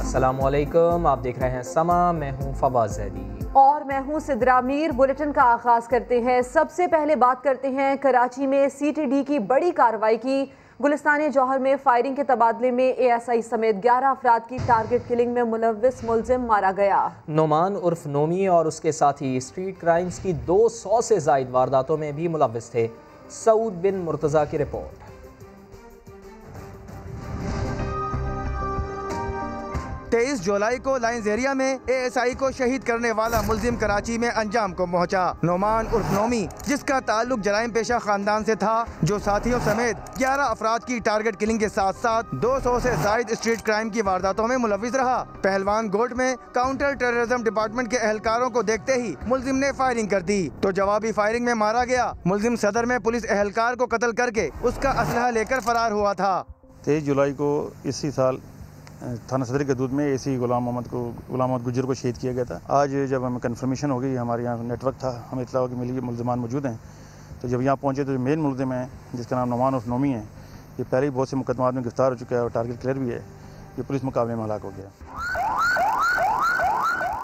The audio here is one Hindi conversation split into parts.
अस्सलामुअलैकुम, आप देख रहे हैं समा। मैं हूं फवाद ज़ैदी और मैं हूं सिद्रा मीर। बुलेटिन का आगाज करते हैं। सबसे पहले बात करते हैं कराची में CTD की बड़ी कार्रवाई की। गुलिस्तान जौहर में फायरिंग के तबादले में ASI समेत 11 अफराद की टारगेट किलिंग में मुलव्विस मुलजिम मारा गया। नोमान उर्फ नोमी और उसके साथी स्ट्रीट क्राइम्स की 200 से ज़ायद वारदातों में भी मुलव्विस थे। सऊद बिन मुर्तज़ा की रिपोर्ट। 23 जुलाई को लाइन्स एरिया में ASI को शहीद करने वाला मुलजिम कराची में अंजाम को पहुंचा। नोमान उर्फ नोमी, जिसका ताल्लुक जराइम पेशा खानदान से था, जो साथियों समेत 11 अफराद की टारगेट किलिंग के साथ साथ 200 से जायद स्ट्रीट क्राइम की वारदातों में मुलव्विस रहा। पहलवान गोट में काउंटर टेररिज्म डिपार्टमेंट के एहलकारों को देखते ही मुलजिम ने फायरिंग कर दी तो जवाबी फायरिंग में मारा गया। मुलजिम सदर में पुलिस एहलकार को कत्ल करके उसका असलहा लेकर फरार हुआ था। 23 जुलाई को इसी साल थाना सदर के दूध में AC गुलाम मोहम्मद गुजर को शहीद किया गया था। आज जब हमें कंफर्मेशन हो गई, हमारे यहाँ नेटवर्क था, हमें इत्तला हो कि मिली मुलजमान मौजूद हैं, तो जब यहाँ पहुँचे तो जो मेन मुलजिम है जिसका नाम नोमान उर्फ नोमी है, ये पहले ही बहुत से मुकदमात में गिरफ्तार हो चुका है और टारगेट क्लियर भी है। ये पुलिस मुकाबले में हलाक हो गया।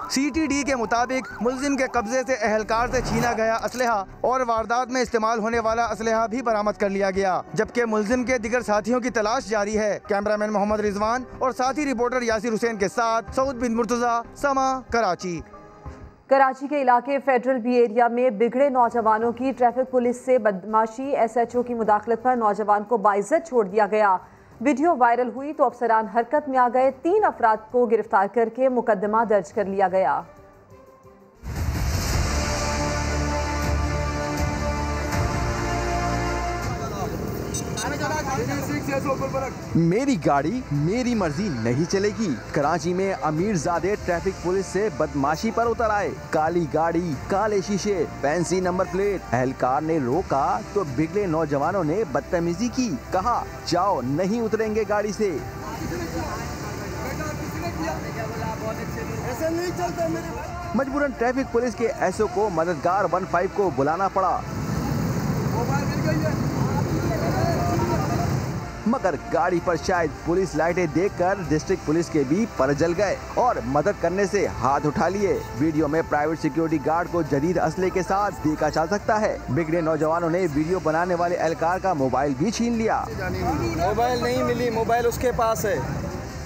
CTD के मुताबिक मुलजिम के कब्जे से एहलकार से छीना गया असलहा और वारदात में इस्तेमाल होने वाला असलहा भी बरामद कर लिया गया, जबकि मुलजिम के दिगर साथियों की तलाश जारी है। कैमरामैन मोहम्मद रिजवान और साथी रिपोर्टर यासिर हुसैन के साथ सऊद बिन मुर्तज़ा, समा, कराची। कराची के इलाके फेडरल बी एरिया में बिगड़े नौजवानों की ट्रैफिक पुलिस से बदमाशी। SHO की मुदाखलत पर नौजवान को बाइज्जत छोड़ दिया गया। वीडियो वायरल हुई तो अफसरान हरकत में आ गए। 3 अफराद को गिरफ्तार करके मुकदमा दर्ज कर लिया गया। मेरी गाड़ी मेरी मर्जी नहीं चलेगी। कराची में अमीरजादे ट्रैफिक पुलिस से बदमाशी पर उतर आए। काली गाड़ी, काले शीशे, फैंसी नंबर प्लेट। एहलकार ने रोका तो बिगड़े नौजवानों ने बदतमीजी की। कहा जाओ, नहीं उतरेंगे गाड़ी से। मजबूरन ट्रैफिक पुलिस के SO को मददगार 15 को बुलाना पड़ा, मगर गाड़ी पर शायद पुलिस लाइटें देखकर डिस्ट्रिक्ट पुलिस के भी पर जल गए और मदद करने से हाथ उठा लिए। वीडियो में प्राइवेट सिक्योरिटी गार्ड को जदीद असले के साथ देखा जा सकता है। बिगड़े नौजवानों ने वीडियो बनाने वाले एहलकार का मोबाइल भी छीन लिया। मोबाइल नहीं मिली, मोबाइल उसके पास है।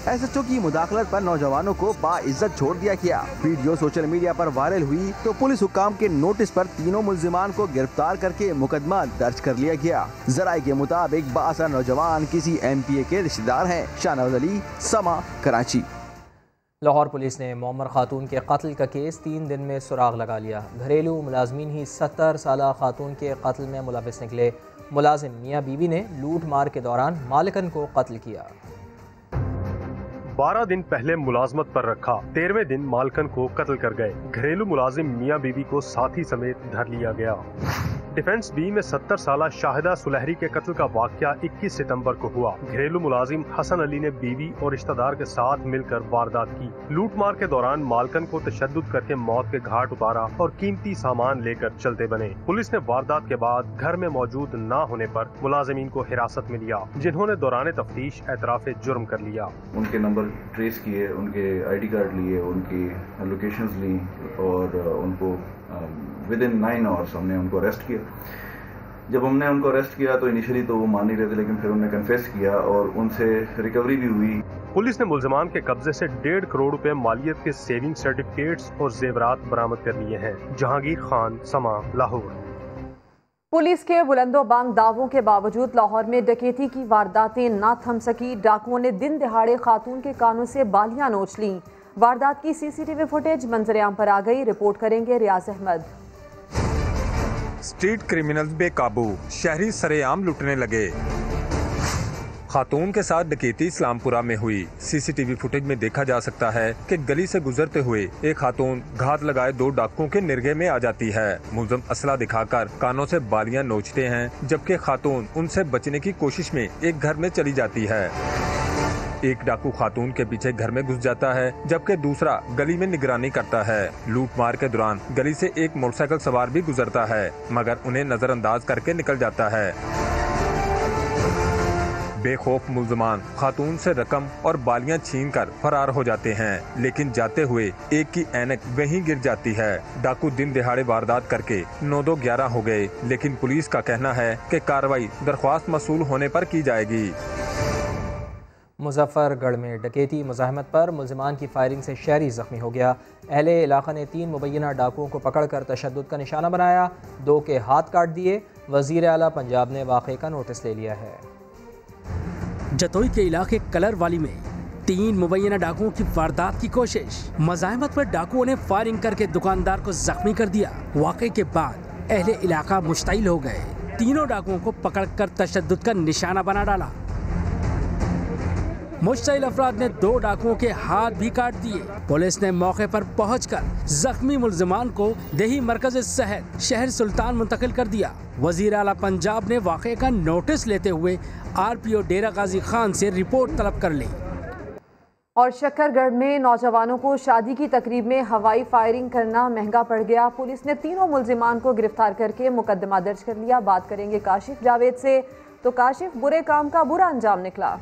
SHO की मुदाखलत पर नौजवानों को बाइज्जत छोड़ दिया गया। वीडियो सोशल मीडिया पर वायरल हुई तो पुलिस हुक्काम के नोटिस पर तीनों मुलजिमान को गिरफ्तार करके मुकदमा दर्ज कर लिया गया। जराये के मुताबिक 12 नौजवान किसी MPA के रिश्तेदार हैं। शाहनवाज अली, समा, कराची। लाहौर पुलिस ने मोमर खातून के कत्ल का केस 3 दिन में सुराग लगा लिया। घरेलू मुलाजमीन ही 70 साला खातून के कत्ल में मुलव्विस निकले। मुलाजिम मियाँ बीवी ने लूट मार के दौरान मालिकन को कत्ल किया। 12 दिन पहले मुलाजमत पर रखा, 13वें दिन मालकन को कत्ल कर गए। घरेलू मुलाजिम मियाँ बीवी को साथी समेत धर लिया गया। डिफेंस बी में 70 साला शाहिदा सुलहरी के कत्ल का वाकया 21 सितंबर को हुआ। घरेलू मुलाजिम हसन अली ने बीवी और रिश्तेदार के साथ मिलकर वारदात की। लूट मार के दौरान मालकन को तशद्दुद करके मौत के घाट उतारा और कीमती सामान लेकर चलते बने। पुलिस ने वारदात के बाद घर में मौजूद न होने पर मुलाजिमीन को हिरासत में लिया, जिन्होंने दौरान तफ्तीश एतराफ़े जुर्म कर लिया। उनके नंबर ट्रेस किए, उनके ID कार्ड लिए, उनकी लोकेशंस ली और उनको विद इन 9 आवर्स हमने उनको अरेस्ट किया। जब हमने उनको अरेस्ट किया तो इनिशियली तो वो मान नहीं रहे थे, लेकिन फिर उन्होंने कन्फेस किया और उनसे रिकवरी भी हुई। पुलिस ने मुलजमान के कब्जे से 1.5 करोड़ रुपए मालियत के सेविंग सर्टिफिकेट्स और जेवरात बरामद कर लिए हैं। जहांगीर खान, समा, लाहौर। पुलिस के बुलंदोबांग दावों के बावजूद लाहौर में डकैती की वारदातें न थम सकी। डाकुओं ने दिन दिहाड़े खातून के कानों से बालियां नोच लीं। वारदात की CCTV फुटेज मंजर-ए-आम पर आ गई। रिपोर्ट करेंगे रियाज अहमद। स्ट्रीट क्रिमिनल्स बेकाबू, शहरी सरेआम लुटने लगे। खातून के साथ डकैती इस्लामपुरा में हुई। CCTV फुटेज में देखा जा सकता है कि गली से गुजरते हुए एक खातून घात लगाए 2 डाकुओं के निर्गे में आ जाती है। मुलजिम असला दिखाकर कानों से बालियां नोचते हैं, जबकि खातून उनसे बचने की कोशिश में एक घर में चली जाती है। एक डाकू खातून के पीछे घर में घुस जाता है, जबकि दूसरा गली में निगरानी करता है। लूट मार के दौरान गली से एक मोटरसाइकिल सवार भी गुजरता है, मगर उन्हें नजरअंदाज करके निकल जाता है। बेखौफ मुल्ज़मान खातून से रकम और बालियां छीन कर फरार हो जाते हैं, लेकिन जाते हुए एक की ऐनक वहीं गिर जाती है। डाकू दिन दिहाड़े वारदात करके 9-11 हो गए, लेकिन पुलिस का कहना है कि कार्रवाई दरख्वास्त मसूल होने पर की जाएगी। मुजफ्फरगढ़ में डकैती मुज़ाहमत पर मुल्ज़िमान की फायरिंग से शहरी ज़ख्मी हो गया। अहले इलाका ने 3 मुबैना डाकुओं को पकड़कर तशद्दुद का निशाना बनाया, 2 के हाथ काट दिए। वज़ीर आला पंजाब ने वाक़े का नोटिस ले लिया है। जतोई के इलाके कलर वाली में 3 मुबैना डाकुओं की वारदात की कोशिश। मुज़ाहमत पर डाकुओं ने फायरिंग करके दुकानदार को जख्मी कर दिया। वाक़े के बाद अहले इलाका मुश्तइल हो गए। तीनों डाकुओं को पकड़कर तशद्दुद का निशाना बना डाला। मुश्तइल अफराद ने 2 डाकुओं के हाथ भी काट दिए। पुलिस ने मौके पर पहुंचकर जख्मी मुल्ज़िमान को देही मरकज सेहत शहर सुल्तान मुंतकिल कर दिया। वज़ीर आला पंजाब ने वाक़े का नोटिस लेते हुए RPO डेरा गाजी खान से रिपोर्ट तलब कर ली। और शक्करगढ़ में नौजवानों को शादी की तकरीब में हवाई फायरिंग करना महंगा पड़ गया। पुलिस ने तीनों मुल्ज़िमान को गिरफ्तार करके मुकदमा दर्ज कर लिया। बात करेंगे काशिफ जावेद से। तो काशिफ, बुरे काम का बुरा अंजाम निकला।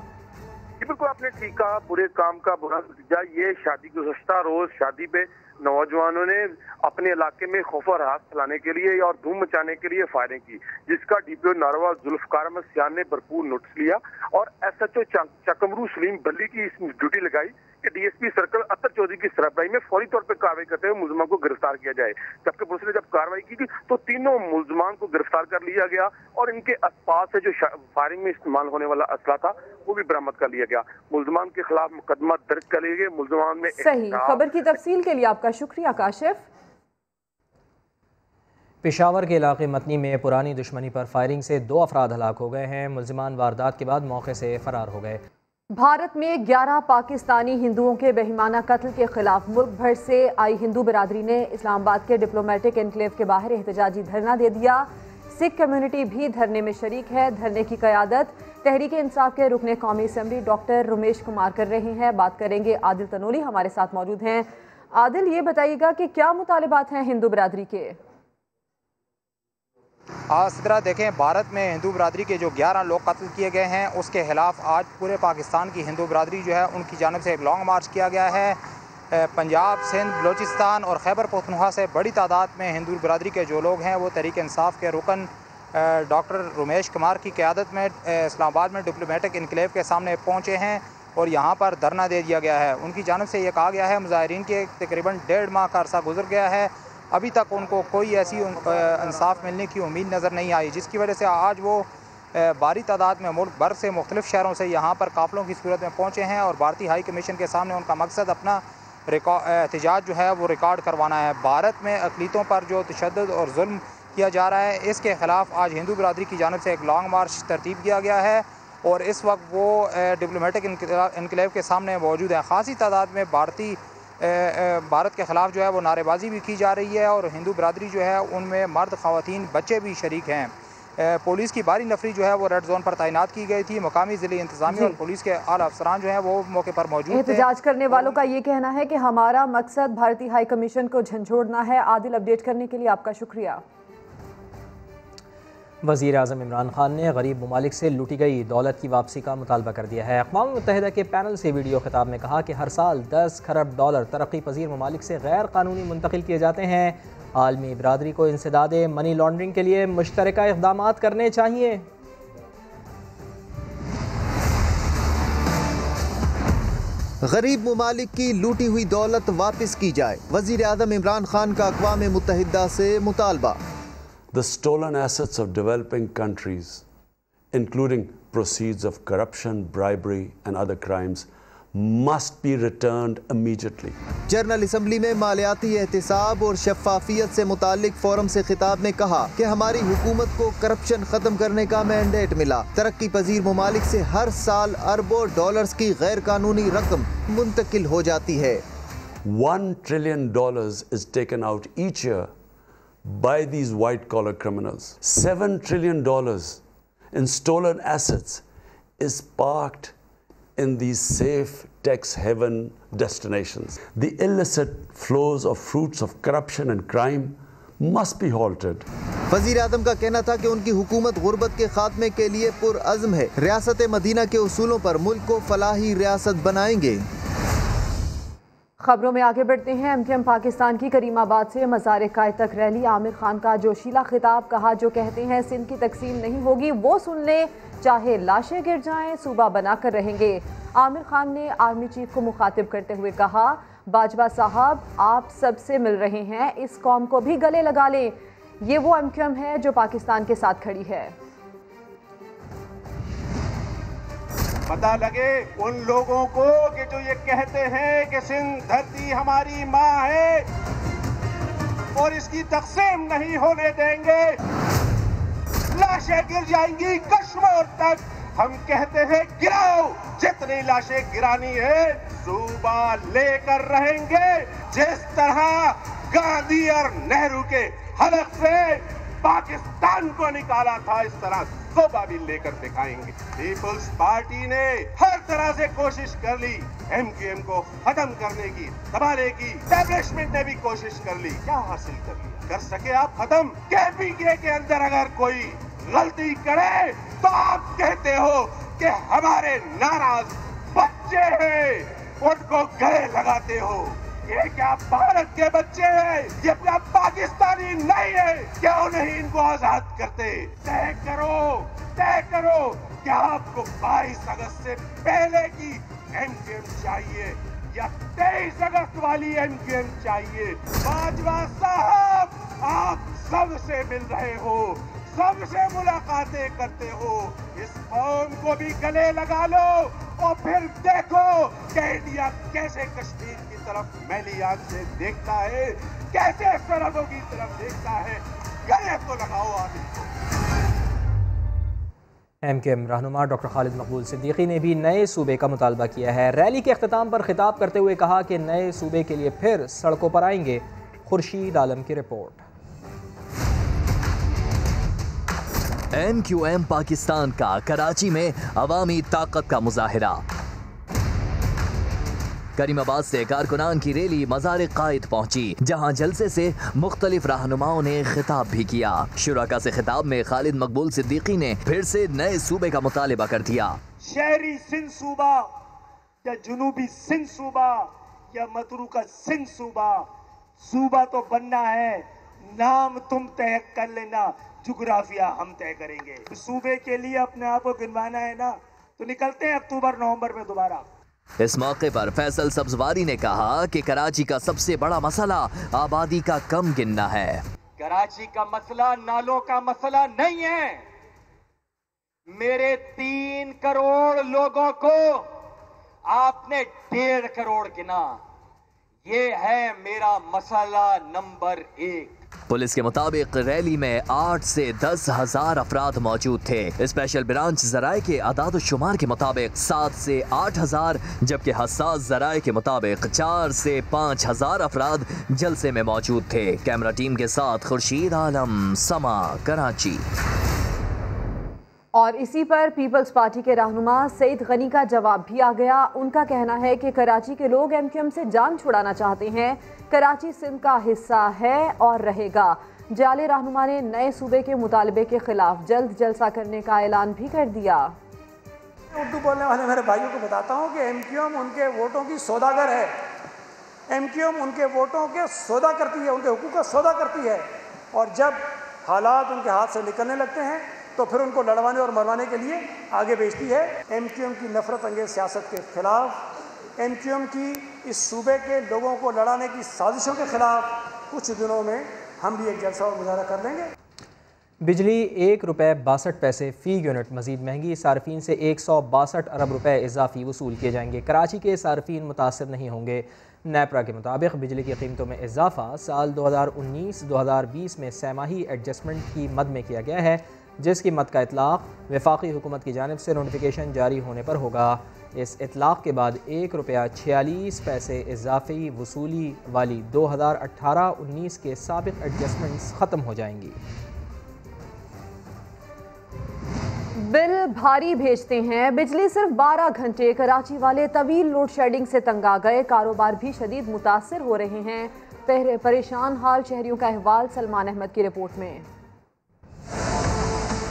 बिल्कुल आपने ठीक कहा, बुरे काम का बुरा नतीजा। ये शादी गुज़श्ता रोज शादी पे नौजवानों ने अपने इलाके में खौफ और राहत फैलाने के लिए और धूम मचाने के लिए फायरिंग की, जिसका DPO नारवा जुल्फकार अहमद सियान ने भरपूर नोटिस लिया और SHO चकमरू सलीम बल्ली की इसमें ड्यूटी लगाई कि DSP सर्कल अतर चौधरी की सरबराही में फौरी तौर पर कार्रवाई करते हुए मुल्ज़िमान को गिरफ्तार किया जाए। जबकि पुलिस ने जब कार्रवाई की तो तीनों मुल्ज़िमान को गिरफ्तार कर लिया गया और इनके आसपास से जो फायरिंग में इस्तेमाल होने वाला असला था वो भी बरामद कर लिया गया। मुल्ज़िमान के खिलाफ मुकदमा दर्ज कर लिए गए। मुल्ज़िमान में सही खबर की तफसील के लिए आपका शुक्रिया काशिफ। पेशावर के इलाके मतनी में पुरानी दुश्मनी पर फायरिंग से 2 अफराद हलाक हो गए हैं। मुल्ज़िमान वारदात के बाद मौके से फरार हो गए। भारत में 11 पाकिस्तानी हिंदुओं के बेईमाना कत्ल के खिलाफ मुल्क भर से आई हिंदू बरादरी ने इस्लामाबाद के डिप्लोमेटिक एनक्लेव के बाहर एहतजाजी धरना दे दिया। सिख कम्युनिटी भी धरने में शरीक है। धरने की क़यादत तहरीक इंसाफ के रुकने कौमी असम्बली डॉक्टर रुमेश कुमार कर रहे हैं। बात करेंगे आदिल तनोली हमारे साथ मौजूद हैं। आदिल, ये बताइएगा कि क्या मुतालिबात हैं हिंदू बरादरी के? सिद्रा, देखें, भारत में हिंदू बरादरी के जो 11 लोग कत्ल किए गए हैं उसके खिलाफ आज पूरे पाकिस्तान की हिंदू बरादरी जो है उनकी जानिब से एक लॉन्ग मार्च किया गया है। पंजाब, सिंध, बलोचिस्तान और खैबर पख्तूनख्वा से बड़ी तादाद में हिंदू बरादरी के जो लोग हैं वो तहरीक इंसाफ के रुकन डॉक्टर रुमेश कुमार की क़यादत में इस्लामाबाद में डिप्लोमेटिक इनक्लेव के सामने पहुँचे हैं और यहाँ पर धरना दे दिया गया है। उनकी जानिब से ये कहा गया है मुजाहिरीन के तकरीबन 1.5 माह का अरसा गुजर गया है, अभी तक उनको कोई ऐसी इंसाफ मिलने की उम्मीद नज़र नहीं आई, जिसकी वजह से आज वो भारी तादाद में मुल्क भर से मुख्तलिफ शहरों से यहाँ पर काफ़िलों की सूरत में पहुँचे हैं और भारतीय हाई कमीशन के सामने उनका मकसद अपना एहतजाज जो है वो रिकॉर्ड करवाना है। भारत में अक़लीतों पर जो तशद्दुद और जुल्म किया जा रहा है इसके ख़िलाफ़ आज हिंदू बरादरी की जानिब से एक लॉन्ग मार्च तरतीब किया गया है और इस वक्त वो डिप्लोमेटिक इनक्लेव के सामने मौजूद है। ख़ासी तादाद में भारत के ख़िलाफ़ जो है वो नारेबाजी भी की जा रही है और हिंदू बरादरी जो है उनमें मर्द, ख़वातीन, बच्चे भी शरीक हैं। पुलिस की भारी नफरी जो है वो रेड जोन पर तैनात की गई थी। मुकामी ज़िले इंतज़ामिया और पुलिस के आला अफसरान जो है वो मौके पर मौजूद थे। एहतजाज करने वालों का ये कहना है कि हमारा मकसद भारतीय हाई कमीशन को झंझोड़ना है। आदिल, अपडेट करने के लिए आपका शुक्रिया। वज़ीर आज़म इमरान खान ने गरीब ममालिक से लूटी गई दौलत की वापसी का मुतालबा कर दिया है। अक़वाम मुत्तहिदा के पैनल से वीडियो खिताब में कहा कि हर साल 10 खरब डॉलर तरक्की पजीर ममालिक से गैर कानूनी मुंतकिल किए जाते हैं। आलमी बरादरी को इंसदाद मनी लॉन्ड्रिंग के लिए मुश्तरका इक़दामात करने चाहिए। गरीब ममालिक की लूटी हुई दौलत वापस की जाए, वज़ीर आज़म इमरान खान का अक़वाम मुत्तहिदा से मुतालबा। The stolen assets of developing countries, including proceeds of corruption, bribery and other crimes, must be returned immediately. General assembly में मालियाती एहतिसाब और शफ़ाफियत से मुतालिक फोरम से खिताब में कहा कि हमारी हुकूमत को करप्शन ख़त्म करने का मैंडेट मिला। तरक्की पजीर ममालिक से हर साल अरबों डॉलर्स की गैर कानूनी रकम मुंतकिल हो जाती है। $1 trillion is taken out each year by these white-collar criminals. $7 trillion in stolen assets is parked in these safe tax haven destinations. The illicit flows of fruits of corruption and crime must be halted. वज़ीर आज़म का कहना था कि उनकी हुकूमत गुर्बत के खात्मे के लिए पुरअज़्म है। रियासत मदीना के उसूलों पर मुल्क को फलाही रियासत बनाएंगे। खबरों में आगे बढ़ते हैं। MQM पाकिस्तान की करीमाबाद से मज़ार-ए-कायद तक रैली। आमिर खान का जोशीला खिताब, कहा जो कहते हैं सिंध की तकसीम नहीं होगी वो सुन ले, चाहे लाशें गिर जाएं सूबा बनाकर रहेंगे। आमिर खान ने आर्मी चीफ को मुखातिब करते हुए कहा, बाजवा साहब आप सबसे मिल रहे हैं, इस कौम को भी गले लगा लें। ये वो MQM है जो पाकिस्तान के साथ खड़ी है। पता लगे उन लोगों को कि जो ये कहते हैं कि सिंध धरती हमारी माँ है और इसकी तकसीम नहीं होने देंगे, लाशें गिर जाएंगी कश्मीर तक। हम कहते हैं गिराओ, जितनी लाशें गिरानी है सूबा लेकर रहेंगे। जिस तरह गांधी और नेहरू के हलक से पाकिस्तान को निकाला था, इस तरह सूबा भी लेकर दिखाएंगे। पीपुल्स पार्टी ने हर तरह से कोशिश कर ली MQM को खत्म करने की, दबाने की। एस्टैब्लिशमेंट ने भी कोशिश कर ली, क्या हासिल कर लिया? कर सके आप खत्म? KPK के अंदर अगर कोई गलती करे तो आप कहते हो कि हमारे नाराज बच्चे हैं, उनको गले लगाते हो। ये क्या भारत के बच्चे हैं? ये क्या पाकिस्तानी नहीं है? क्यों नहीं इनको आजाद करते? तय करो क्या आपको 22 अगस्त से पहले की MQM चाहिए या 23 अगस्त वाली MQM चाहिए? बाजवा साहब आप सबसे मिल रहे हो, सबसे मुलाकातें करते हो, इस कौम को भी गले लगा लो और फिर देखो कि इंडिया कैसे कश्मीर की तरफ मैली आंख से देखता है, कैसे सरहदों की तरफ देखता है। गले तो लगाओ आप इसको। MQM रहनुमा डॉक्टर खालिद मकबूल सिद्दीकी ने भी नए सूबे का मुतालबा किया है। रैली के अख्ताम पर खिताब करते हुए कहा कि नए सूबे के लिए फिर सड़कों पर आएंगे। खुर्शीद आलम की रिपोर्ट। MQM पाकिस्तान का कराची में अवामी ताकत का मुजाहिरा। करीमाबाद से कारकुनान की रैली मज़ार-ए-कायद पहुंची, जहां जलसे से मुख्तलिफ रहनुमाओं ने खिताब भी किया। शुराका से खिताब में खालिद मकबूल सिद्दीकी ने फिर से नए सूबे का मुतालिबा कर दिया। शहरी सिंध सूबा या जुनूबी सिंध सूबा या मतरूका सिंध सूबा, सूबा तो बनना है, नाम तुम तय कर लेना, जुग्राफिया हम तय करेंगे। सूबे के लिए अपने आप को गिनवाना है ना, तो निकलते हैं अक्टूबर नवंबर में दोबारा। इस मौके पर फैसल सब्जवारी ने कहा कि कराची का सबसे बड़ा मसला आबादी का कम गिनना है। कराची का मसला नालों का मसला नहीं है। मेरे 3 करोड़ लोगों को आपने 1.5 करोड़ गिना, ये है मेरा मसला नंबर 1। पुलिस के मुताबिक रैली में 8 से 10 हजार अफराद मौजूद थे। स्पेशल ब्रांच जराये के आदाद-ओ-शुमार के मुताबिक 7 से 8 हजार, जबकि हसास जराये के मुताबिक 4 से 5 हजार अफराद जलसे में मौजूद थे। कैमरा टीम के साथ खुर्शीद आलम, समा, कराची। और इसी पर पीपल्स पार्टी के रहनुमा सईद गनी का जवाब भी आ गया। उनका कहना है कि कराची के लोग MQM से जान छुड़ाना चाहते हैं। कराची सिंध का हिस्सा है और रहेगा। जाले रहनुमा ने नए सूबे के मुतालबे के खिलाफ जल्द जलसा करने का ऐलान भी कर दिया। उर्दू बोलने वाले मेरे भाइयों को बताता हूँ कि MQM उनके वोटों की सौदागर है। MQM उनके वोटों के सौदा करती है, उनके हुकूक का सौदा करती है, और जब हालात उनके हाथ से निकलने लगते हैं तो फिर उनको लड़वाने और मरवाने के लिए आगे भेजती है। MQM की नफरत अंगेज सियासत के खिलाफ, MQM की इस सूबे के लोगों को लड़ाने की साजिशों के खिलाफ कुछ दिनों में हम भी एक जलसा और मुजाहरा कर लेंगे। बिजली ₹1.62 फ़ी यूनिट मज़ीद महंगी। सार्फिन से 162 अरब रुपए इजाफी वसूल किए जाएंगे। कराची के सार्फिन मुतासर नहीं होंगे। नेपरा के मुताबिक बिजली की कीमतों में इजाफा साल 2019-2020 में सहमाही एडजस्टमेंट की मद में किया गया है, जिसकी मद का इतलाक़ वफाकी हुकूमत की जानिब से नोटिफिकेशन जारी होने पर होगा। इस इतलाक़ के बाद ₹1.46 इजाफी वसूली वाली 2018-19 के साबिक़ एडजस्टमेंट्स ख़त्म हो जाएंगी। बिल भारी भेजते हैं। बिजली सिर्फ 12 घंटे। कराची वाले तवील लोड शेडिंग से तंग आ गए। कारोबार भी शदीद मुतासर हो रहे हैं। परेशान हाल शहरियों का अहवाल सलमान अहमद की रिपोर्ट में।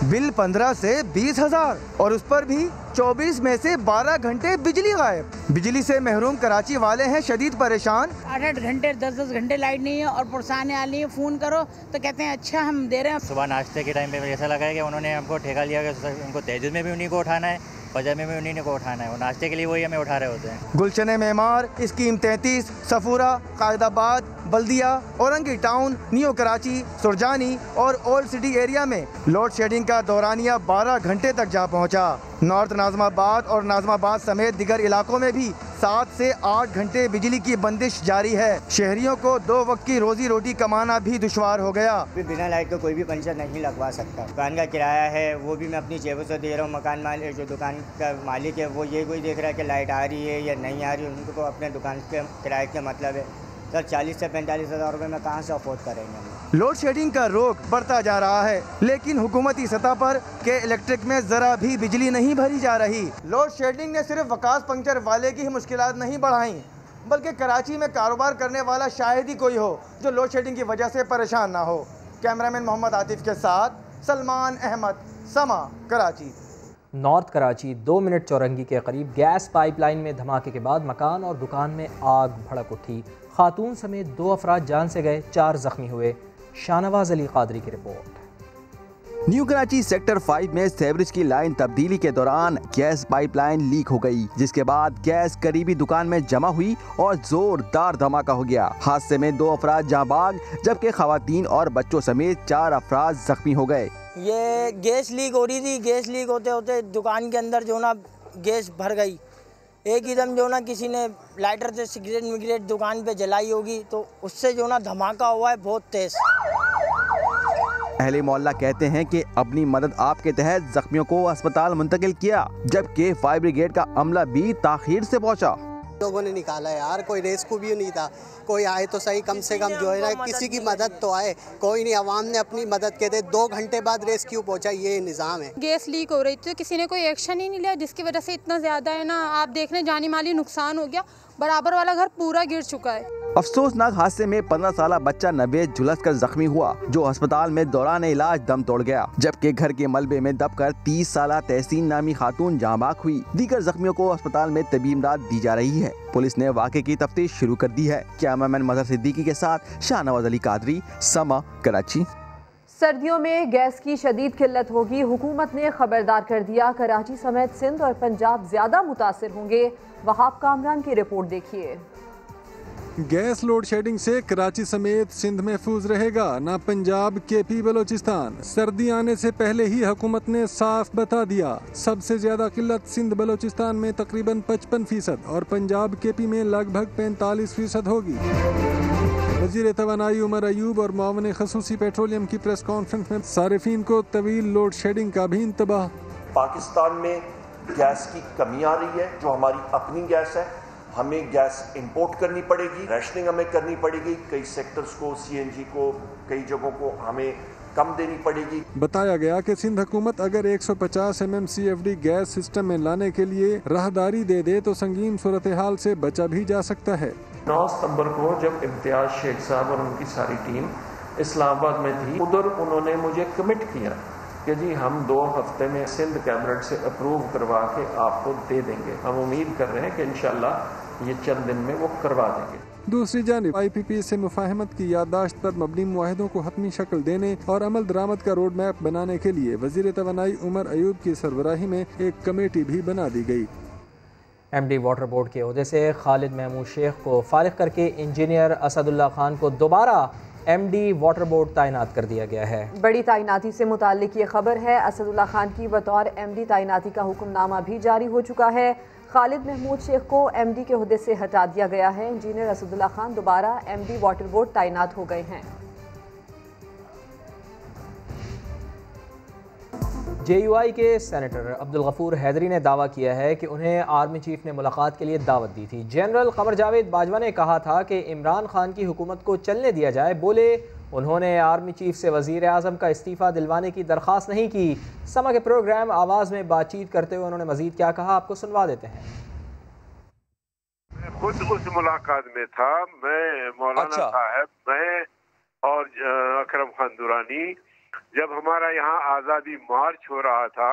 बिल 15 से 20,000 और उस पर भी 24 में से 12 घंटे बिजली गायब। बिजली से महरूम कराची वाले हैं शदीद परेशान। 8-8 घंटे 10-10 घंटे लाइट नहीं है और पुरसाने आ रही है, फोन करो तो कहते हैं अच्छा हम दे रहे हैं। सुबह नाश्ते के टाइम पे ऐसा लगा है कि उन्होंने हमको ठेका लिया कि उनको तहज्जुद में भी उन्हीं को उठाना है, फजर में भी उन्हीं को उठाना है, और नाश्ते के लिए वही हमें उठा रहे होते हैं। गुलशन मेमार, स्कीम 33, सफूरा, कायदाबाद, बल्दिया, औरंगी टाउन, न्यू कराची, सुरजानी और ओल्ड सिटी एरिया में लोड शेडिंग का दौरानिया 12 घंटे तक जा पहुंचा। नॉर्थ नाजमाबाद और नाजमाबाद समेत दिगर इलाकों में भी 7 से 8 घंटे बिजली की बंदिश जारी है। शहरियों को 2 वक्त की रोजी रोटी कमाना भी दुश्वार हो गया। बिना लाइट का कोई भी पंचर नहीं लगवा सकता। दुकान का किराया है वो भी मैं अपनी जेबों से दे रहा हूँ। मकान मालिक जो दुकान का मालिक है वो ये कोई देख रहा है कि लाइट आ रही है या नहीं आ रही है। उनको अपने दुकान के किराए का मतलब है सर 40 से 45 हज़ार रुपये में कहाँ से अफोर्ड करेंगे हम। लोड शेडिंग का रोक बढ़ता जा रहा है, लेकिन हुकूमती सतह पर के इलेक्ट्रिक में जरा भी बिजली नहीं भरी जा रही। लोड शेडिंग ने सिर्फ वकास पंक्चर वाले की ही मुश्किलात नहीं बढ़ाई, बल्कि कराची में कारोबार करने वाला शायद ही कोई हो जो लोड शेडिंग की वजह से परेशान ना हो। कैमरामैन मोहम्मद आतिफ के साथ सलमान अहमद, समा, कराची। नॉर्थ कराची 2 मिनट चौरंगी के करीब गैस पाइपलाइन में धमाके के बाद मकान और दुकान में आग भड़क उठी। खातून समेत 2 अफराद जान से गए, 4 जख्मी हुए। शाहनवाज अली कादरी की रिपोर्ट। न्यू कराची सेक्टर 5 में सेवरेज की लाइन तब्दीली के दौरान गैस पाइपलाइन लीक हो गई, जिसके बाद गैस करीबी दुकान में जमा हुई और जोरदार धमाका हो गया। हादसे में 2 अफराद जाँ बाग, जबकि खवातीन और बच्चों समेत 4 अफराद जख्मी हो गए। ये गैस लीक हो रही थी, गैस लीक होते होते दुकान के अंदर जो ना गैस भर गई। एक एकदम जो ना किसी ने लाइटर से सिगरेट विगरेट दुकान पे जलाई होगी, तो उससे जो ना धमाका हुआ है बहुत तेज। अहले मोहल्ला कहते हैं कि अपनी मदद आप के तहत जख्मियों को अस्पताल मुंतकिल किया, जबकि फायर ब्रिगेड का अमला भी ताखीर से पहुंचा। लोगों ने निकाला यार, कोई रेस्क्यू भी नहीं था। कोई आए तो सही, कम से कम जो है ना किसी की मदद तो आए। कोई नहीं, आवाम ने अपनी मदद के थे। 2 घंटे बाद रेस्क्यू पहुंचा, ये निज़ाम है। गैस लीक हो रही थी, किसी ने कोई एक्शन ही नहीं लिया, जिसकी वजह से इतना ज़्यादा है ना, आप देख रहे जानी माली नुकसान हो गया। बराबर वाला घर पूरा गिर चुका है। अफसोसनाक हादसे में 15 साला बच्चा नवेद झुलस कर जख्मी हुआ, जो अस्पताल में दौरान इलाज दम तोड़ गया, जबकि घर के मलबे में दबकर 30 साला तहसीन नामी खातून जाँ बाक हुई। दीगर जख्मियों को अस्पताल में तबीब इमदाद दी जा रही है। पुलिस ने वाक़े की तफ्तीश शुरू कर दी है। कैमरामैन मजहर सिद्दीकी के साथ शाहनवाज अली कादरी, समा, कराची। सर्दियों में गैस की शदीद किल्लत होगी। हुकूमत ने खबरदार कर दिया, कराची समेत सिंध और पंजाब ज्यादा मुतासिर होंगे। वहाब कामरान की रिपोर्ट देखिए। गैस लोड शेडिंग से कराची समेत सिंध महफूज रहेगा, ना पंजाब, केपी, बलोचिस्तान। सर्दी आने से पहले ही हुकूमत ने साफ बता दिया, सबसे ज्यादा किल्लत सिंध बलोचिस्तान में तकरीबन 55% और पंजाब केपी में लगभग 45% होगी। वज़ीर तवानाई उमर अयूब और मुआवन खसूसी पेट्रोलियम की प्रेस कॉन्फ्रेंस में सारिफीन को तवील लोड शेडिंग का भी इंतबाह। पाकिस्तान में गैस की कमी आ रही है, जो हमारी अपनी गैस है, हमें गैस इंपोर्ट करनी पड़ेगी, रैशनिंग हमें करनी पड़ेगी। कई सेक्टर्स को, सीएनजी को, कई जगहों को हमें कम देनी पड़ेगी। बताया गया कि सिंध हुकूमत अगर 150 MMCFD गैस सिस्टम में लाने के लिए राहदारी दे दे तो संगीन सूरत हाल से बचा भी जा सकता है। 9 सितंबर को जब इम्तियाज शेख साहब और उनकी सारी टीम इस्लामाबाद में थी, उधर उन्होंने मुझे कमिट किया कि जी हम 2 हफ्ते में सिंध कैबिनेट से अप्रूव करवा के आपको दे देंगे। हम उम्मीद कर रहे हैं कि इंशाल्लाह ये चंद दिन में वो करवा देंगे। दूसरी जानिब IPP से मुफाहमत की याददाश्त पर मबनी मुआहिदों को हतमी शक्ल देने और अमल दरामद का रोड मैप बनाने के लिए वज़ीर तवानाई उमर अयूब की सरबराही में एक कमेटी भी बना दी गई। MD वाटर बोर्ड के ओहदे से खालिद महमूद शेख को फारिग करके इंजीनियर असदुल्ला खान को दोबारा MD वाटर बोर्ड तैनात कर दिया गया है। बड़ी तैनाती से मुताल्लिक ये खबर है। असदुल्ला खान की बतौर MD तैनाती का हुक्मनामा भी जारी हो चुका है। खालिद महमूद शेख को MD के ओहदे से हटा दिया गया है। इंजीनियर असदुल्ला खान दोबारा MD वाटर बोर्ड तैनात हो गए हैं। JUI के सेनेटर अब्दुल गफूर हैदरी ने दावा किया है कि उन्हें आर्मी चीफ ने मुलाकात के लिए दावत दी थी। जनरल कमर जावेद बाजवा ने कहा था कि इमरान खान की हुकूमत को चलने दिया जाए। बोले उन्होंने आर्मी चीफ से वजीर आज़म का इस्तीफ़ा दिलवाने की दरख्वास्त नहीं की। समा के प्रोग्राम आवाज़ में बातचीत करते हुए उन्होंने मजीद क्या कहा, आपको सुनवा देते हैं। मैं खुद उस मुलाकात में था, मैं मौलाना साहब, मैं और अकरम खान दुरानी, जब हमारा यहाँ आज़ादी मार्च हो रहा था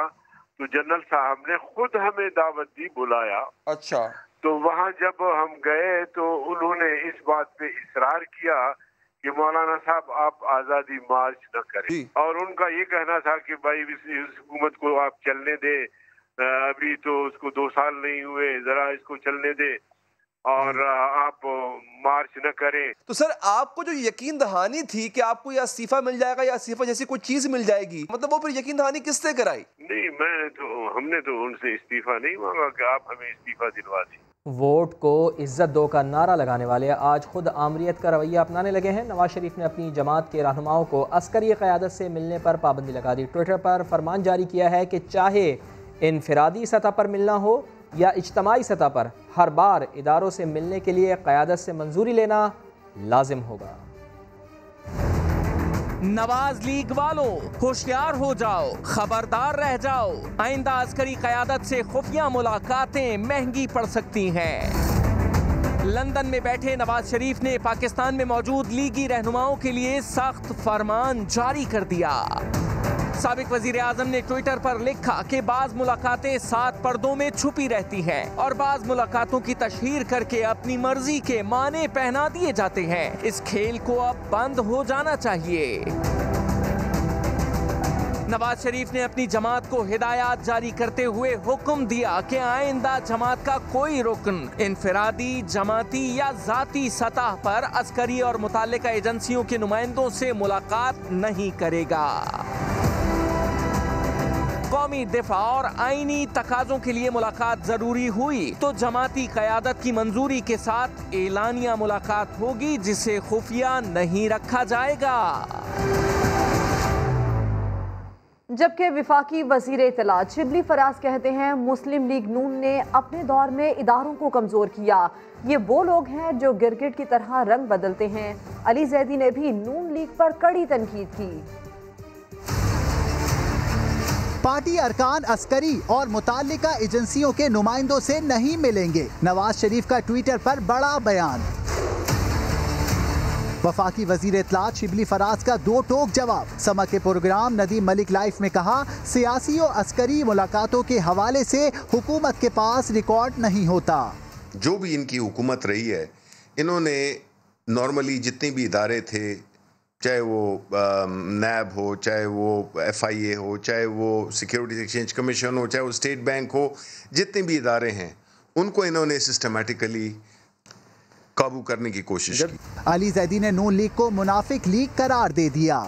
तो जनरल साहब ने खुद हमें दावत दी, बुलाया। अच्छा। तो वहाँ जब हम गए तो उन्होंने इस बात पे इसरार किया कि मौलाना साहब आप आज़ादी मार्च न करें, और उनका ये कहना था कि भाई इस हुकूमत को आप चलने दे, अभी तो उसको 2 साल नहीं हुए, जरा इसको चलने दे और आप मार्च न करें। तो सर आपको जो यकीन दहानी थी कि आपको या इस्तीफा मिल जाएगा या इस्तीफा जैसी कोई चीज मिल जाएगी, मतलब वो फिर यकीन दहानी किससे कराई? नहीं, हमने तो उनसे इस्तीफा नहीं मांगा कि आप हमें इस्तीफा दिलवा दें। वोट को इज्जत दो का नारा लगाने वाले आज खुद आमरीत का रवैया अपनाने लगे हैं। नवाज शरीफ ने अपनी जमात के रहनुमाओं को अस्करी क़यादत से मिलने पर पाबंदी लगा दी। ट्विटर पर फरमान जारी किया है कि चाहे इनफरादी सतह पर मिलना हो या इज्तमाई सतह पर, हर बार इदारों से मिलने के लिए क़यादत से मंजूरी लेना लाजिम होगा। नवाज लीग वालों होशियार हो जाओ, खबरदार रह जाओ, आइंदा अस्करी क़यादत से खुफिया मुलाकातें महंगी पड़ सकती हैं। लंदन में बैठे नवाज शरीफ ने पाकिस्तान में मौजूद लीगी रहनुमाओं के लिए सख्त फरमान जारी कर दिया। साबिक वजीर आजम ने ट्विटर पर लिखा कि बाज मुलाकातें 7 पर्दों में छुपी रहती हैं और बाज मुलाकातों की तशहीर करके अपनी मर्जी के माने पहना दिए जाते हैं। इस खेल को अब बंद हो जाना चाहिए। नवाज शरीफ ने अपनी जमात को हिदायत जारी करते हुए हुक्म दिया कि आइंदा जमात का कोई रुकन इनफरादी, जमाती या जाती सतह पर अस्करी और मुताल्लिका एजेंसियों के नुमाइंदों से मुलाकात नहीं करेगा। कौमी दिफा और आईनी तकाज़ों के लिए मुलाकात जरूरी हुई तो जमाती क़यादत की मंजूरी के साथ एलानिया मुलाकात होगी, जिसे खुफिया नहीं रखा जाएगा। जबकि विफाकी वजीर इत्तलात शिबली फराज कहते हैं मुस्लिम लीग नून ने अपने दौर में इदारों को कमजोर किया। ये वो लोग हैं जो गिरगिट की तरह रंग बदलते हैं। अली जैदी ने भी नून लीग पर कड़ी तनकीद की। पार्टी अरकान अस्करी और मुताल्लिका एजेंसियों के नुमाइंदों से नहीं मिलेंगे। नवाज शरीफ का ट्विटर पर बड़ा बयान। वफाकी वजीर इत्तलात शिबली फराज का 2 टोक जवाब। समा के प्रोग्राम नदीम मलिक लाइफ में कहा, सियासी और अस्करी मुलाकातों के हवाले से हुकूमत के पास रिकॉर्ड नहीं होता। जो भी इनकी हुकूमत रही है, इन्होंने नॉर्मली जितने भी इदारे थे, चाहे वो नैब हो, चाहे वो FIA हो, चाहे वो सिक्योरिटीज एक्सचेंज कमीशन हो, चाहे वो स्टेट बैंक हो, जितने भी इदारे हैं उनको इन्होंने सिस्टमेटिकली काबू करने की कोशिश की। अली जैदी ने नून लीग को मुनाफिक लीग करार दे दिया।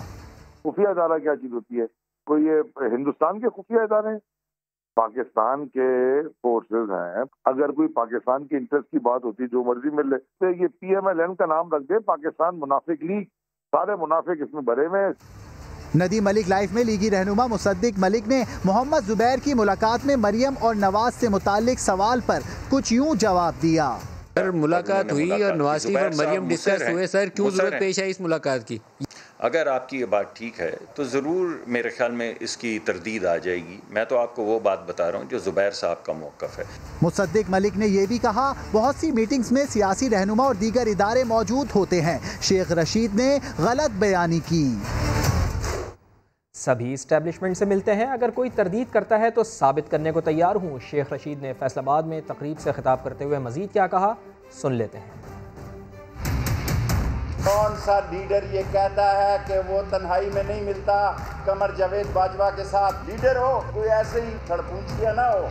खुफिया इदारा क्या चीज होती है? कोई ये हिंदुस्तान के खुफिया इदारे हैं, पाकिस्तान के फोर्सेस हैं। अगर कोई पाकिस्तान के इंटरेस्ट की बात होती जो मर्जी मिल ले, तो ये PMLN का नाम रख दे, पाकिस्तान मुनाफिक लीग, सारे मुनाफिक इसमें भरे हुए। नदीम मलिक लाइफ में लीगी रहनुमा मुसद्दिक मलिक ने मोहम्मद जुबैर की मुलाकात में मरियम और नवाज से मुताल्लिक सवाल पर कुछ यूं जवाब दिया। सर मुलाकात हुई और नवाज शरीफ और मरियम डिस्कस हुए, सर क्यों जरूरत पेश आई इस मुलाकात की? अगर आपकी ये बात ठीक है तो ज़रूर मेरे ख्याल में इसकी तरदीद आ जाएगी। मैं तो आपको वो बात बता रहा हूँ जो जुबैर साहब का मौक़िफ़ है। मुसद्दिक मलिक ने यह भी कहा, बहुत सी मीटिंग्स में सियासी रहनुमा और दीगर इदारे मौजूद होते हैं। शेख रशीद ने गलत बयानी की। सभी इस्टेब्लिशमेंट से मिलते हैं, अगर कोई तरदीद करता है तो साबित करने को तैयार हूँ। शेख रशीद ने फैसलाबाद में तकरीब से खिताब करते हुए मजीद क्या कहा, सुन लेते हैं। कौन सा लीडर ये कहता है कि वो तन्हाई में नहीं मिलता कमर जावेद बाजवा के साथ? लीडर हो कोई ऐसे ही छड़पूंछिया ना हो।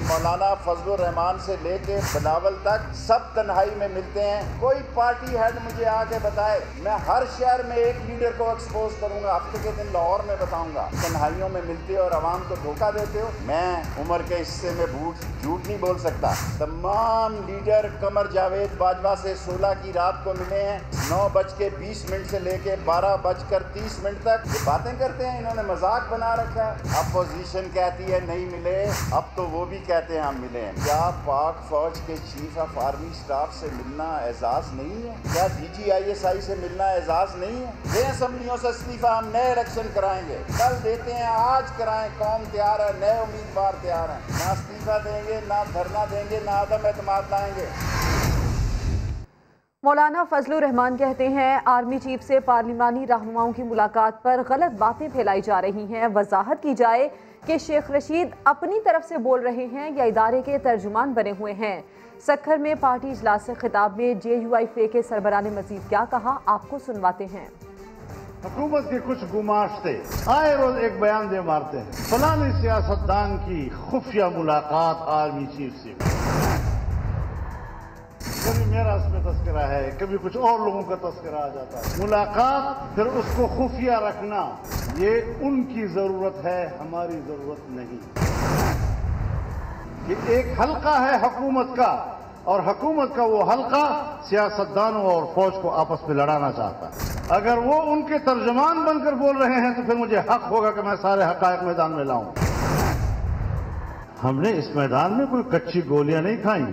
मौलाना फजलुर रहमान से लेके बिलावल तक सब तन्हाई में मिलते हैं। कोई पार्टी हेड मुझे आके बताए, मैं हर शहर में एक लीडर को एक्सपोज करूंगा। हफ्ते के दिन लाहौर में बताऊंगा। तन्हाइयों में मिलते हो और आवाम को धोखा देते हो। मैं उम्र के हिस्से में झूठ नहीं बोल सकता। तमाम लीडर कमर जावेद बाजवा से 16 की रात को मिले हैं। 9:20 से लेके 12:30 तक ये बातें करते हैं। इन्होंने मजाक बना रखा है। अपोजिशन कहती है नहीं मिले, अब तो वो भी कहते हैं हम मिले हैं। क्या पाक फौज के चीफ ऑफ आर्मी स्टाफ से मिलना एजाज नहीं है? क्या DGISI से मिलना एजाज नहीं है? दे असम्बलियों से इस्तीफा, हम नए इलेक्शन कराएंगे। कल देते हैं, आज कराएं। कौम तैयार है, नए उम्मीदवार तैयार हैं। ना इस्तीफा देंगे, ना धरना देंगे, ना आदम एतमाद लाएंगे। मौलाना फजलुर रहमान कहते हैं आर्मी चीफ से पार्लिमानी रहनुमाओं की मुलाकात पर गलत बातें फैलाई जा रही हैं। वजाहत की जाए कि शेख रशीद अपनी तरफ से बोल रहे हैं या इदारे के तर्जुमान बने हुए हैं। सक्खर में पार्टी इजलास से खिताब में JUIFA के सरबराह ने मजीद क्या कहा, आपको सुनवाते हैं। हुकूमत के कुछ गुमाश्ते आए रोज एक बयान दे मारते हैं, फलानी सियासतदान की खुफिया मुलाकात आर्मी चीफ से। कभी मेरा इसमें तस्करा है, कभी कुछ और लोगों का तस्करा आ जाता है। मुलाकात फिर उसको खुफिया रखना, ये उनकी जरूरत है, हमारी जरूरत नहीं। ये एक हल्का है हुकूमत का, और हुकूमत का वो हल्का सियासतदानों और फौज को आपस में लड़ाना चाहता है। अगर वो उनके तर्जमान बनकर बोल रहे हैं तो फिर मुझे हक होगा कि मैं सारे हकायक मैदान में लाऊं। हमने इस मैदान में कोई कच्ची गोलियां नहीं खाई,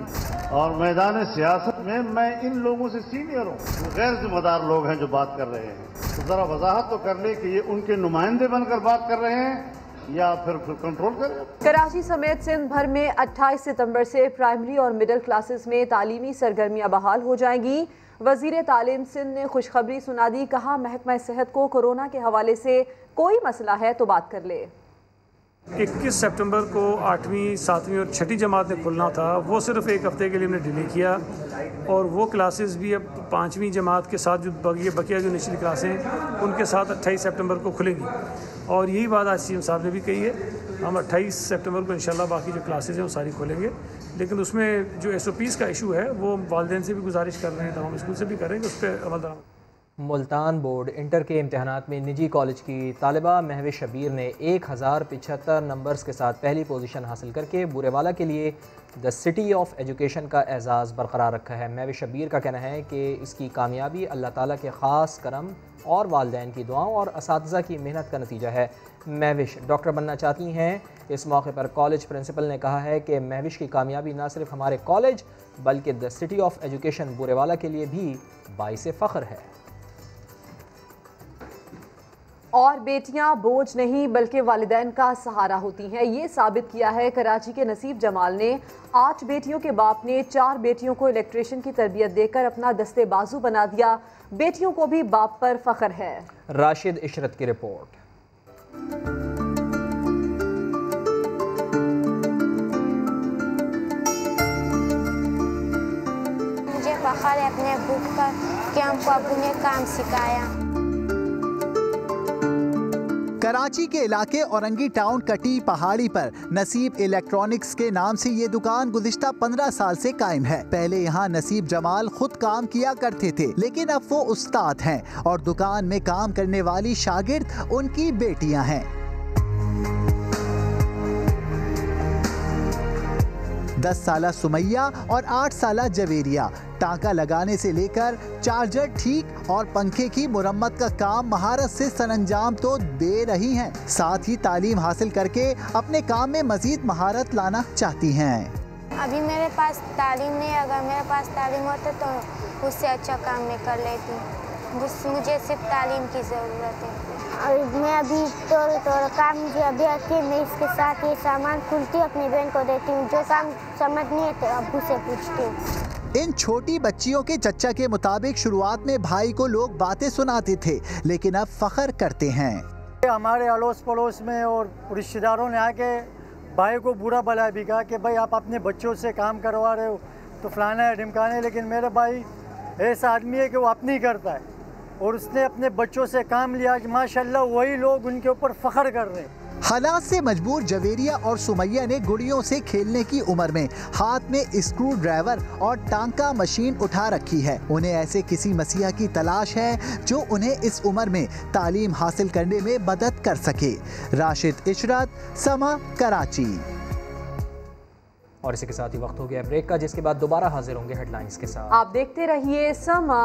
और मैदान सियासत में मैं इन लोगों से सीनियर हूँ, वो गैर जिम्मेदार लोग हैं जो बात कर रहे हैं। तो जरा वजाहत तो कर ले कि ये उनके नुमाइंदे बनकर बात कर रहे हैं या फिर कंट्रोल करें। कराची समेत सिंध भर में 28 सितंबर से प्राइमरी और मिडिल क्लासेस में तालीमी सरगर्मियां बहाल हो जाएंगी। वजीर तालीम सिंध ने खुशखबरी सुना दी, कहा महकमा सेहत को कोरोना के हवाले से कोई मसला है तो बात कर ले। 21 सितंबर को 8वीं, 7वीं और 6ठी जमात में खुलना था, वो सिर्फ एक हफ्ते के लिए हमने डिले किया, और वो क्लासेस भी अब 5वीं जमात के साथ जो बकिया जो निचली क्लासें उनके साथ 28 सितंबर को खुलेंगी। और यही बात आज CM साहब ने भी कही है, हम 28 सितंबर को इंशाल्लाह बाकी जो क्लासेस हैं वो सारी खोलेंगे। लेकिन उसमें जो SOPs का इशू है वो वालिदैन से भी गुजारिश कर रहे हैं, तमाम स्कूल से भी करेंगे, उस पर अमल दरामद। मुल्तान बोर्ड इंटर के इम्तहानात में निजी कॉलेज की तालिबा महविश शबीर ने 1075 नंबर्स के साथ पहली पोजीशन हासिल करके बुरेवाला के लिए द सिटी ऑफ एजुकेशन का एजाज़ बरकरार रखा है। महविश शबीर का कहना है कि इसकी कामयाबी अल्लाह ताला के ख़ास करम और वालिदैन की दुआओं और असातिज़ा की मेहनत का नतीजा है। महविश डॉक्टर बनना चाहती हैं। इस मौके पर कॉलेज प्रिंसिपल ने कहा है कि महविश की कामयाबी न सिर्फ हमारे कॉलेज बल्कि the city of education Burewala के लिए भी बाइसे फ़ख्र है। और बेटियां बोझ नहीं बल्कि वालिदैन का सहारा होती हैं, ये साबित किया है कराची के नसीब जमाल ने। 8 बेटियों के बाप ने 4 बेटियों को इलेक्ट्रिशियन की तरबियत देकर अपना दस्ते बाजू बना दिया। बेटियों को भी बाप पर फख्र है। राशिद इशरत की रिपोर्ट। मुझे फख्र है अपने अब्बू पर कि हमको अब्बू ने काम सिखाया। कराची के इलाके औरंगी टाउन कटी पहाड़ी पर नसीब इलेक्ट्रॉनिक्स के नाम से ये दुकान गुज़िश्ता 15 साल से कायम है। पहले यहाँ नसीब जमाल खुद काम किया करते थे, लेकिन अब वो उस्ताद हैं और दुकान में काम करने वाली शागिर्द उनकी बेटियां हैं। 10 साला सुमैया और 8 साला जवेरिया टांका लगाने से लेकर चार्जर ठीक और पंखे की मुरम्मत का काम महारत से सरंजाम तो दे रही हैं, साथ ही तालीम हासिल करके अपने काम में मजीद महारत लाना चाहती हैं। अभी मेरे पास तालीम नहीं, अगर मेरे पास तालीम होता तो उससे अच्छा काम मैं कर लेती। मुझे सिर्फ तालीम की ज़रूरत है और मैं अभी तो काम मुझे अभी आती है, मैं इसके साथ ये सामान खुलती हूँ, अपनी बहन को देती हूँ। जो काम समझ नहीं है तो अब्बू से पूछती हूँ। इन छोटी बच्चियों के चच्चा के मुताबिक शुरुआत में भाई को लोग बातें सुनाते थे, लेकिन अब फख्र करते हैं। हमारे अड़ोस पड़ोस में और रिश्तेदारों ने आके भाई को बुरा भला भी कहा कि भाई आप अपने बच्चों से काम करवा रहे हो तो फलाना है ढिमकाना है, लेकिन मेरा भाई ऐसा आदमी है कि वो अपनी करता है और उसने अपने बच्चों से काम लिया कि माशाल्लाह वही लोग उनके ऊपर फख्र कर रहे हैं। हालात से मजबूर जवेरिया और सुमैया ने गुड़ियों से खेलने की उम्र में हाथ में स्क्रू ड्राइवर और टांका मशीन उठा रखी है। उन्हें ऐसे किसी मसीहा की तलाश है जो उन्हें इस उम्र में तालीम हासिल करने में मदद कर सके। राशिद इशरत, समा, कराची। और इसी के साथ ही वक्त हो गया ब्रेक का, जिसके बाद दोबारा हाजिर होंगे हेडलाइंस के साथ। आप देखते रहिए समा।